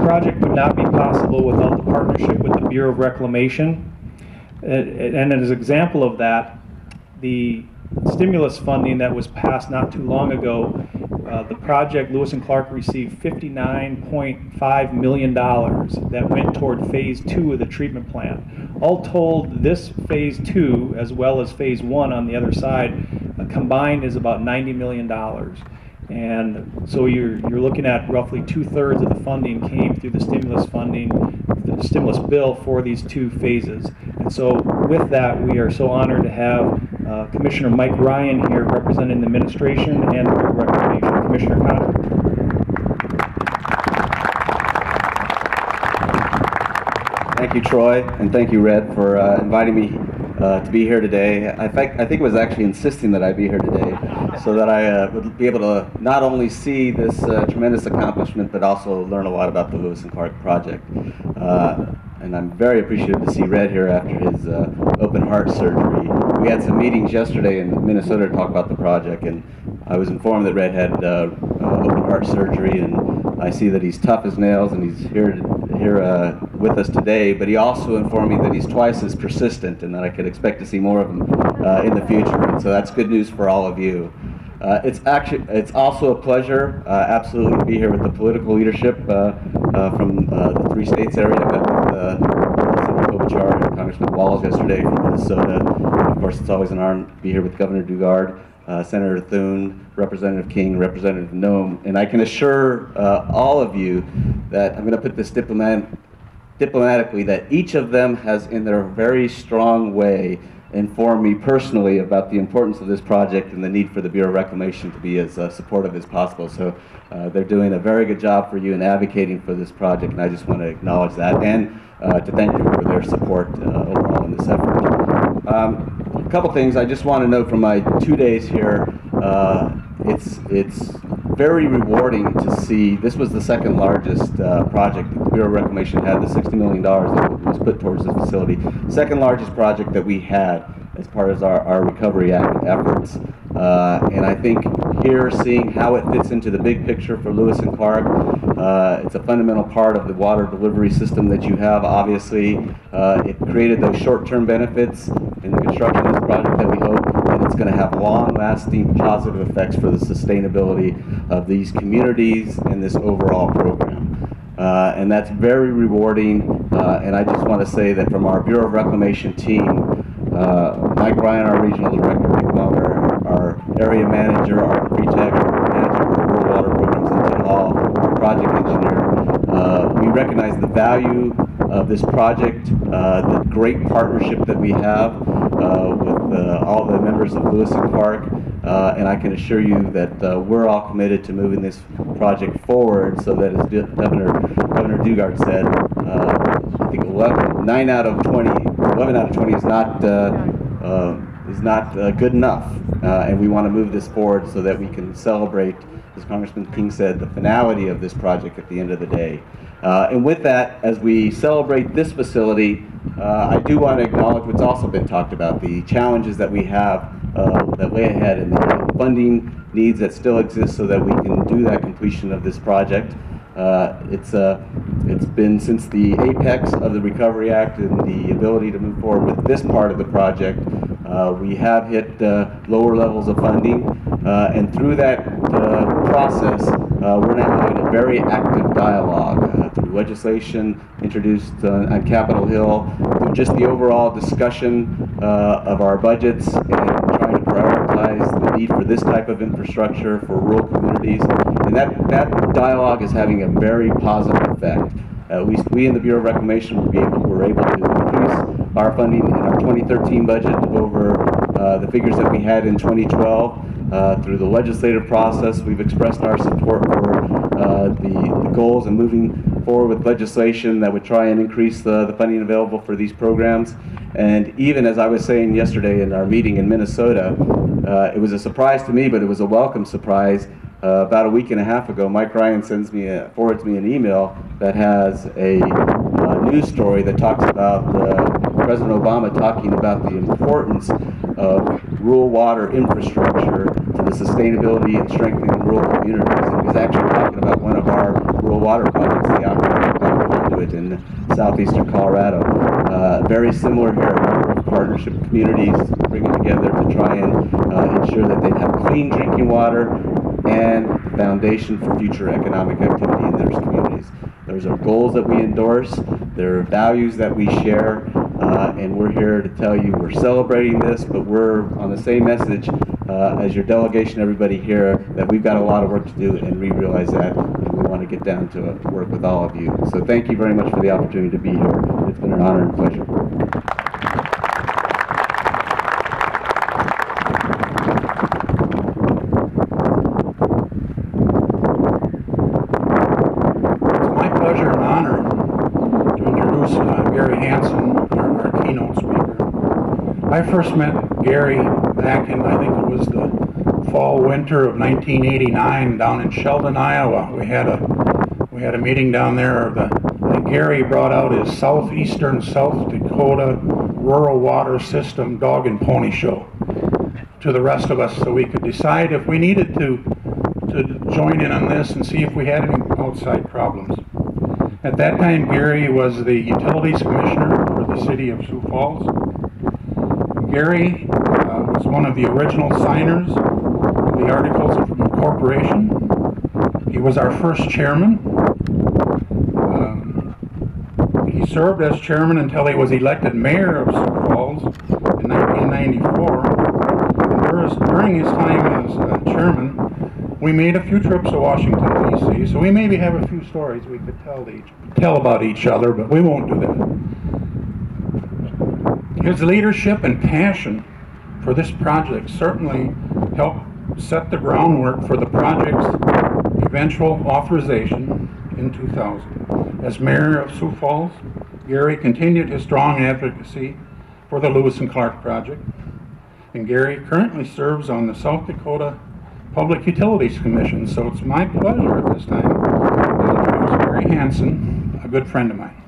project would not be possible without the partnership with the Bureau of Reclamation. And as an example of that, the stimulus funding that was passed not too long ago, the project Lewis and Clark received $59.5 million that went toward phase 2 of the treatment plant. All told, this phase 2 as well as phase 1 on the other side combined is about $90 million. And so you're looking at roughly 2/3 of the funding came through the stimulus funding, the stimulus bill for these 2 phases. And so with that, we are so honored to have Commissioner Mike Ryan here representing the administration and the Bureau of Reclamation. Commissioner Conner. Thank you, Troy, and thank you, Red, for inviting me to be here today. I think it was actually insisting that I be here today so that I would be able to not only see this tremendous accomplishment, but also learn a lot about the Lewis and Clark project. And I'm very appreciative to see Red here after his open heart surgery. We had some meetings yesterday in Minnesota to talk about the project, and I was informed that Red had open heart surgery, and I see that he's tough as nails, and he's here with us today. But he also informed me that he's twice as persistent, and that I could expect to see more of him in the future. And so that's good news for all of you. It's also a pleasure, absolutely, to be here with the political leadership from the 3 states area. I met with Senator Klobuchar and Congressman Walz yesterday from Minnesota. And of course, it's always an honor to be here with Governor Dugard, Senator Thune, Representative King, Representative Noem. And I can assure all of you that I'm going to put this diplomatically, that each of them has, in their very strong way, informed me personally about the importance of this project and the need for the Bureau of Reclamation to be as supportive as possible. So they're doing a very good job for you in advocating for this project, and I just want to acknowledge that and to thank them for their support overall in this effort. A couple things I just want to note from my 2 days here. It's very rewarding to see. This was the second largest project that the Bureau of Reclamation had, the $60 million that was put towards this facility. Second largest project that we had as part of our Recovery Act efforts. And I think here, seeing how it fits into the big picture for Lewis and Clark, it's a fundamental part of the water delivery system that you have. Obviously, it created those short-term benefits in the construction of this project that we hope, and it's going to have long-lasting positive effects for the sustainability of these communities and this overall program. And that's very rewarding, and I just want to say that from our Bureau of Reclamation team, Mike Ryan, our regional director, Rick Bauer, our area manager, our pre-tech manager for rural water programs, and Tim Hall, our project engineer, we recognize the value of this project, the great partnership that we have with all the members of Lewis and Clark, and I can assure you that we're all committed to moving this project forward so that, as Governor Dugard said, I think 11 out of 20 is not good enough, and we want to move this forward so that we can celebrate, as Congressman King said, the finality of this project at the end of the day. And with that, as we celebrate this facility, I do want to acknowledge what's also been talked about, the challenges that we have that lay ahead and the funding needs that still exist so that we can do that completion of this project. It's been since the apex of the Recovery Act and the ability to move forward with this part of the project. We have hit lower levels of funding, and through that process, we're now having a very active dialogue through legislation introduced on Capitol Hill, through just the overall discussion of our budgets and trying to prioritize the need for this type of infrastructure for rural communities. And that dialogue is having a very positive effect. We in the Bureau of Reclamation were able to increase our funding in our 2013 budget over the figures that we had in 2012. Through the legislative process, we've expressed our support for the goals and moving forward with legislation that would try and increase the funding available for these programs. And even as I was saying yesterday in our meeting in Minnesota, it was a surprise to me, but it was a welcome surprise. About a week and a half ago, Mike Ryan forwards me an email that has a news story that talks about President Obama talking about the importance of rural water infrastructure to the sustainability and strengthening rural communities. And he was actually talking about one of our rural water projects, the Aqua Dewitt in southeastern Colorado. Very similar here, a number of partnership communities bringing together to try and ensure that they have clean drinking water and the foundation for future economic activity in those communities. Those are goals that we endorse, there are values that we share, and we're here to tell you we're celebrating this, but we're on the same message as your delegation, everybody here, that we've got a lot of work to do, and we realize that, and we want to get down to work with all of you. So thank you very much for the opportunity to be here. It's been an honor and pleasure. Pleasure and honor to introduce Gary Hansen, our keynote speaker. I first met Gary back in, I think it was the fall/winter of 1989 down in Sheldon, Iowa. We had a meeting down there. I think Gary brought out his southeastern South Dakota rural water system dog and pony show to the rest of us, so we could decide if we needed to join in on this and see if we had any outside problems. At that time, Gary was the Utilities Commissioner for the city of Sioux Falls. Gary was one of the original signers of the Articles of Incorporation. He was our first chairman. He served as chairman until he was elected mayor of Sioux Falls in 1994. And during his time as chairman, we made a few trips to Washington, D.C., so we maybe have a few stories we could tell about each other, but we won't do that. His leadership and passion for this project certainly helped set the groundwork for the project's eventual authorization in 2000. As mayor of Sioux Falls, Gary continued his strong advocacy for the Lewis and Clark project, and Gary currently serves on the South Dakota Public Utilities Commission, so it's my pleasure at this time to introduce Gary Hansen, a good friend of mine.